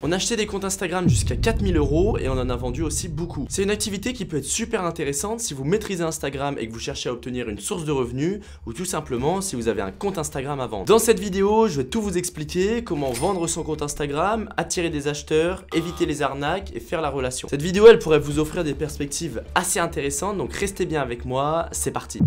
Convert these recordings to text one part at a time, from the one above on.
On a acheté des comptes Instagram jusqu'à 4000 € et on en a vendu aussi beaucoup. C'est une activité qui peut être super intéressante si vous maîtrisez Instagram et que vous cherchez à obtenir une source de revenus ou tout simplement si vous avez un compte Instagram à vendre. Dans cette vidéo, je vais tout vous expliquer comment vendre son compte Instagram, attirer des acheteurs, éviter les arnaques et faire la relation. Cette vidéo, elle pourrait vous offrir des perspectives assez intéressantes, donc restez bien avec moi, c'est parti.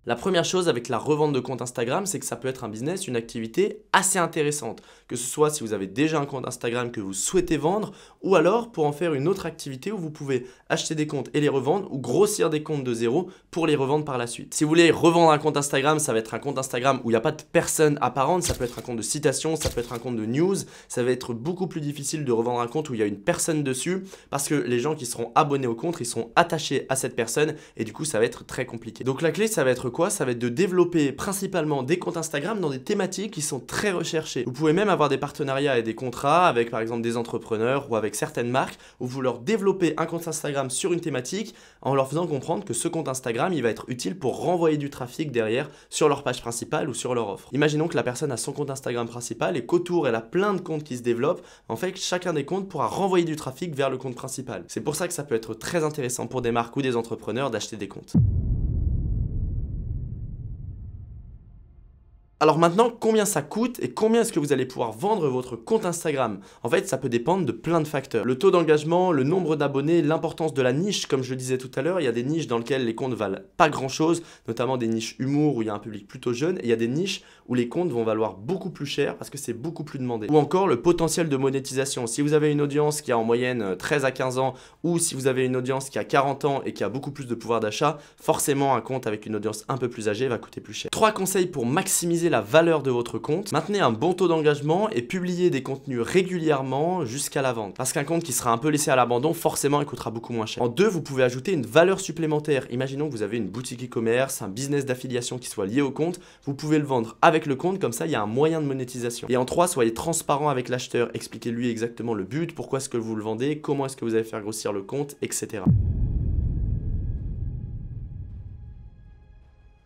La première chose avec la revente de compte Instagram, c'est que ça peut être un business, une activité assez intéressante. Que ce soit si vous avez déjà un compte Instagram que vous souhaitez vendre ou alors pour en faire une autre activité où vous pouvez acheter des comptes et les revendre ou grossir des comptes de zéro pour les revendre par la suite. Si vous voulez revendre un compte Instagram, ça va être un compte Instagram où il n'y a pas de personne apparente, ça peut être un compte de citation, ça peut être un compte de news, ça va être beaucoup plus difficile de revendre un compte où il y a une personne dessus parce que les gens qui seront abonnés au compte, ils seront attachés à cette personne et du coup ça va être très compliqué. Donc la clé, ça va être quoi? Ça va être de développer principalement des comptes Instagram dans des thématiques qui sont très recherchées. Vous pouvez même avoir des partenariats et des contrats avec par exemple des entrepreneurs ou avec certaines marques où vous leur développez un compte Instagram sur une thématique en leur faisant comprendre que ce compte Instagram il va être utile pour renvoyer du trafic derrière sur leur page principale ou sur leur offre. Imaginons que la personne a son compte Instagram principal et qu'autour elle a plein de comptes qui se développent. En fait, chacun des comptes pourra renvoyer du trafic vers le compte principal. C'est pour ça que ça peut être très intéressant pour des marques ou des entrepreneurs d'acheter des comptes. Alors maintenant, combien ça coûte et combien est-ce que vous allez pouvoir vendre votre compte Instagram? En fait, ça peut dépendre de plein de facteurs. Le taux d'engagement, le nombre d'abonnés, l'importance de la niche, comme je le disais tout à l'heure, il y a des niches dans lesquelles les comptes valent pas grand-chose, notamment des niches humour où il y a un public plutôt jeune, et il y a des niches où les comptes vont valoir beaucoup plus cher parce que c'est beaucoup plus demandé. Ou encore le potentiel de monétisation. Si vous avez une audience qui a en moyenne 13 à 15 ans ou si vous avez une audience qui a 40 ans et qui a beaucoup plus de pouvoir d'achat, forcément un compte avec une audience un peu plus âgée va coûter plus cher. 3 conseils pour maximiser la valeur de votre compte. Maintenez un bon taux d'engagement et publiez des contenus régulièrement jusqu'à la vente. Parce qu'un compte qui sera un peu laissé à l'abandon, forcément il coûtera beaucoup moins cher. En 2, vous pouvez ajouter une valeur supplémentaire. Imaginons que vous avez une boutique e-commerce, un business d'affiliation qui soit lié au compte. Vous pouvez le vendre avec le compte, comme ça il y a un moyen de monétisation. Et en 3, soyez transparent avec l'acheteur. Expliquez-lui exactement le but, pourquoi est-ce que vous le vendez, comment est-ce que vous allez faire grossir le compte, etc.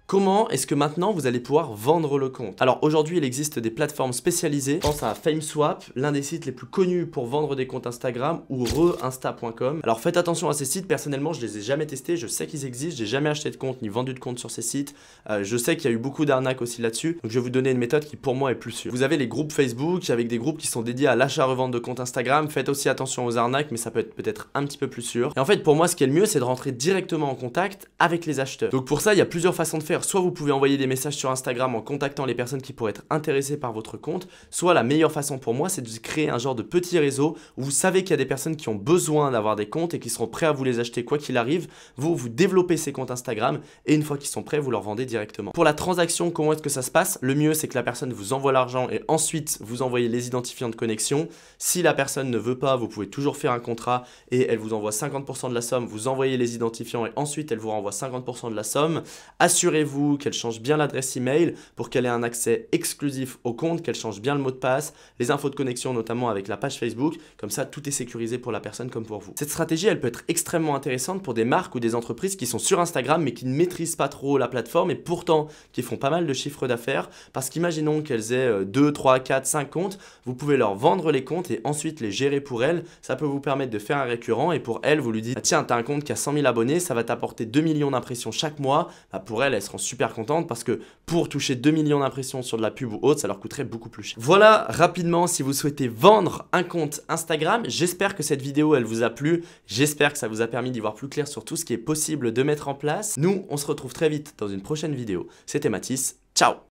Comment est-ce que maintenant vous allez pouvoir vendre le compte? Alors aujourd'hui il existe des plateformes spécialisées, je pense à FameSwap, l'un des sites les plus connus pour vendre des comptes Instagram, ou reinsta.com. Alors faites attention à ces sites, personnellement je les ai jamais testés, je sais qu'ils existent, j'ai jamais acheté de compte ni vendu de compte sur ces sites, je sais qu'il y a eu beaucoup d'arnaques aussi là-dessus, donc je vais vous donner une méthode qui pour moi est plus sûre. Vous avez les groupes Facebook avec des groupes qui sont dédiés à l'achat-revente de comptes Instagram, faites aussi attention aux arnaques mais ça peut être peut-être un petit peu plus sûr. Et en fait pour moi ce qui est le mieux c'est de rentrer directement en contact avec les acheteurs. Donc pour ça il y a plusieurs façons de faire. Soit vous pouvez envoyer des messages sur Instagram en contactant les personnes qui pourraient être intéressées par votre compte, soit la meilleure façon pour moi c'est de créer un genre de petit réseau où vous savez qu'il y a des personnes qui ont besoin d'avoir des comptes et qui seront prêts à vous les acheter quoi qu'il arrive. Vous développez ces comptes Instagram et une fois qu'ils sont prêts vous leur vendez directement. Pour la transaction, comment est-ce que ça se passe? Le mieux c'est que la personne vous envoie l'argent et ensuite vous envoyez les identifiants de connexion. Si la personne ne veut pas, vous pouvez toujours faire un contrat et elle vous envoie 50% de la somme, vous envoyez les identifiants et ensuite elle vous renvoie 50% de la somme. Assurez-vous qu'elle change bien l'adresse email pour qu'elle ait un accès exclusif au compte, qu'elle change bien le mot de passe, les infos de connexion notamment avec la page Facebook, comme ça tout est sécurisé pour la personne comme pour vous. Cette stratégie elle peut être extrêmement intéressante pour des marques ou des entreprises qui sont sur Instagram mais qui ne maîtrisent pas trop la plateforme et pourtant qui font pas mal de chiffres d'affaires parce qu'imaginons qu'elles aient 2, 3, 4, 5 comptes, vous pouvez leur vendre les comptes et ensuite les gérer pour elles, ça peut vous permettre de faire un récurrent et pour elles vous lui dites tiens t'as un compte qui a 100 000 abonnés, ça va t'apporter 2 millions d'impressions chaque mois, pour elles seront super contentes parce que pour toucher 2 millions d'impressions sur de la pub ou autre, ça leur coûterait beaucoup plus cher. Voilà rapidement si vous souhaitez vendre un compte Instagram. J'espère que cette vidéo elle vous a plu, j'espère que ça vous a permis d'y voir plus clair sur tout ce qui est possible de mettre en place. Nous on se retrouve très vite dans une prochaine vidéo. C'était Mathis, ciao!